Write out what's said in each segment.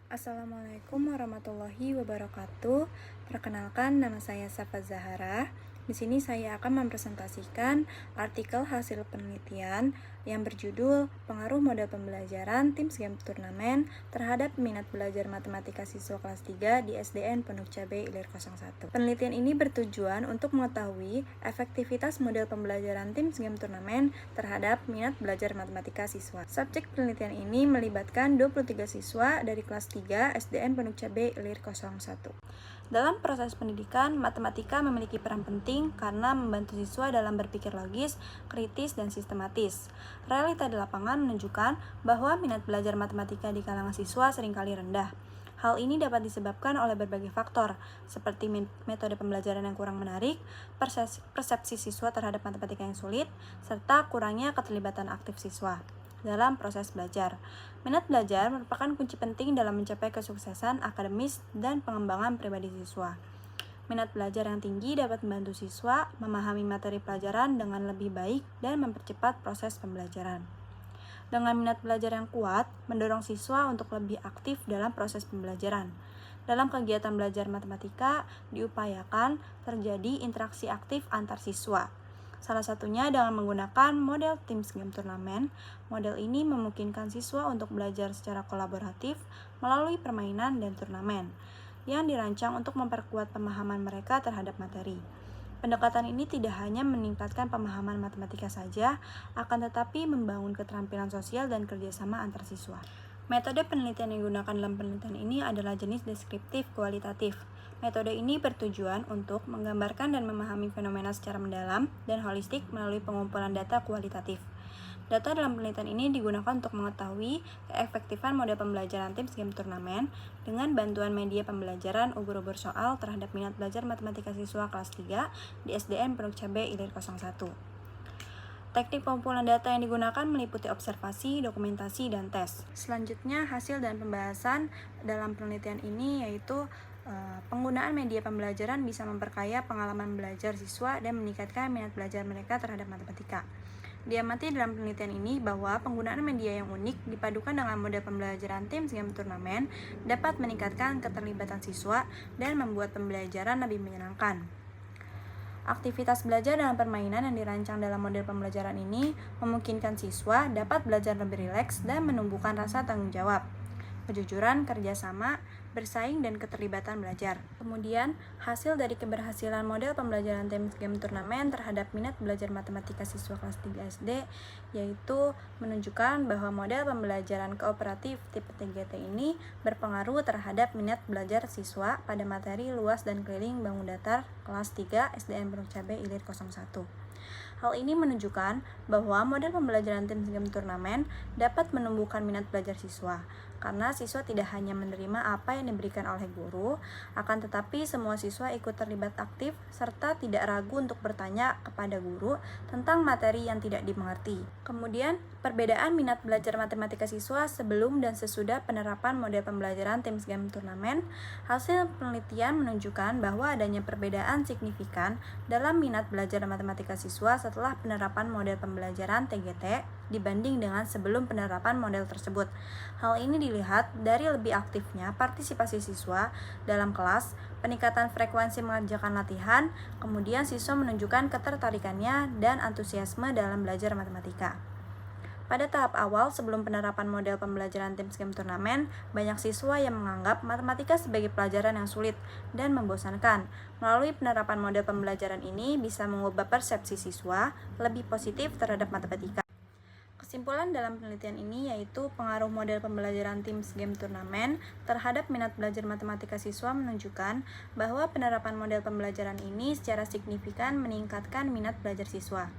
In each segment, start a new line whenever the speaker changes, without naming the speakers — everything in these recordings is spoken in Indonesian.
Assalamualaikum warahmatullahi wabarakatuh. Perkenalkan, nama saya Safa Zahara. Di sini saya akan mempresentasikan artikel hasil penelitian yang berjudul Pengaruh Model Pembelajaran Tim Game Turnamen terhadap minat belajar matematika siswa kelas 3 di SDN Pondok Cabe Ilir 01. Penelitian ini bertujuan untuk mengetahui efektivitas model pembelajaran tim Game Turnamen terhadap minat belajar matematika siswa. Subjek penelitian ini melibatkan 23 siswa dari kelas 3 SDN Pondok Cabe Ilir 01. Dalam proses pendidikan, matematika memiliki peran penting karena membantu siswa dalam berpikir logis, kritis, dan sistematis. Realita di lapangan menunjukkan bahwa minat belajar matematika di kalangan siswa seringkali rendah. Hal ini dapat disebabkan oleh berbagai faktor, seperti metode pembelajaran yang kurang menarik, persepsi siswa terhadap matematika yang sulit, serta kurangnya keterlibatan aktif siswa dalam proses belajar. Minat belajar merupakan kunci penting dalam mencapai kesuksesan akademis dan pengembangan pribadi siswa. Minat belajar yang tinggi dapat membantu siswa memahami materi pelajaran dengan lebih baik dan mempercepat proses pembelajaran. Dengan minat belajar yang kuat, mendorong siswa untuk lebih aktif dalam proses pembelajaran. Dalam kegiatan belajar matematika, diupayakan terjadi interaksi aktif antar siswa. Salah satunya dengan menggunakan model Tim Game Turnamen. Model ini memungkinkan siswa untuk belajar secara kolaboratif melalui permainan dan turnamen yang dirancang untuk memperkuat pemahaman mereka terhadap materi. Pendekatan ini tidak hanya meningkatkan pemahaman matematika saja, akan tetapi membangun keterampilan sosial dan kerjasama antar siswa. Metode penelitian yang digunakan dalam penelitian ini adalah jenis deskriptif kualitatif. Metode ini bertujuan untuk menggambarkan dan memahami fenomena secara mendalam dan holistik melalui pengumpulan data kualitatif. Data dalam penelitian ini digunakan untuk mengetahui keefektifan model pembelajaran tim Game Turnamen dengan bantuan media pembelajaran ubur-ubur soal terhadap minat belajar matematika siswa kelas 3 di SDN Pondok Cabe Ilir 01. Teknik pengumpulan data yang digunakan meliputi observasi, dokumentasi, dan tes. Selanjutnya, hasil dan pembahasan dalam penelitian ini yaitu penggunaan media pembelajaran bisa memperkaya pengalaman belajar siswa dan meningkatkan minat belajar mereka terhadap matematika. Diamati dalam penelitian ini bahwa penggunaan media yang unik dipadukan dengan model pembelajaran tim Game Turnamen dapat meningkatkan keterlibatan siswa dan membuat pembelajaran lebih menyenangkan. Aktivitas belajar dalam permainan yang dirancang dalam model pembelajaran ini memungkinkan siswa dapat belajar lebih rileks dan menumbuhkan rasa tanggung jawab, kejujuran, kerjasama, bersaing, dan keterlibatan belajar. Kemudian, hasil dari keberhasilan model pembelajaran tim Game Turnamen terhadap minat belajar matematika siswa kelas 3 SD yaitu menunjukkan bahwa model pembelajaran kooperatif tipe TGT ini berpengaruh terhadap minat belajar siswa pada materi luas dan keliling bangun datar kelas 3 SDN Pondok Cabe Ilir 01. Hal ini menunjukkan bahwa model pembelajaran tim Game Turnamen dapat menumbuhkan minat belajar siswa, karena siswa tidak hanya menerima apa yang diberikan oleh guru, akan tetapi semua siswa ikut terlibat aktif serta tidak ragu untuk bertanya kepada guru tentang materi yang tidak dimengerti. Kemudian, perbedaan minat belajar matematika siswa sebelum dan sesudah penerapan model pembelajaran tim Game Turnamen. Hasil penelitian menunjukkan bahwa adanya perbedaan signifikan dalam minat belajar matematika siswa setelah penerapan model pembelajaran TGT dibanding dengan sebelum penerapan model tersebut. Hal ini dilihat dari lebih aktifnya partisipasi siswa dalam kelas, peningkatan frekuensi mengerjakan latihan, kemudian siswa menunjukkan ketertarikannya dan antusiasme dalam belajar matematika. Pada tahap awal sebelum penerapan model pembelajaran tim Game Turnamen, banyak siswa yang menganggap matematika sebagai pelajaran yang sulit dan membosankan. Melalui penerapan model pembelajaran ini bisa mengubah persepsi siswa lebih positif terhadap matematika. Kesimpulan dalam penelitian ini yaitu pengaruh model pembelajaran tim Game Turnamen terhadap minat belajar matematika siswa menunjukkan bahwa penerapan model pembelajaran ini secara signifikan meningkatkan minat belajar siswa.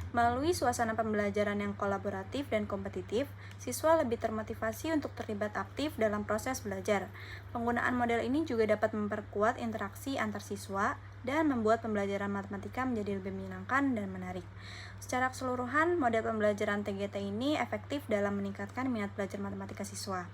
Melalui suasana pembelajaran yang kolaboratif dan kompetitif, siswa lebih termotivasi untuk terlibat aktif dalam proses belajar. Penggunaan model ini juga dapat memperkuat interaksi antar siswa dan membuat pembelajaran matematika menjadi lebih menyenangkan dan menarik. Secara keseluruhan, model pembelajaran TGT ini efektif dalam meningkatkan minat belajar matematika siswa,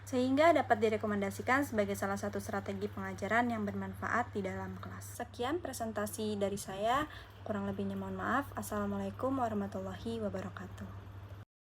sehingga dapat direkomendasikan sebagai salah satu strategi pengajaran yang bermanfaat di dalam kelas. Sekian presentasi dari saya, kurang lebihnya mohon maaf. Assalamualaikum warahmatullahi wabarakatuh.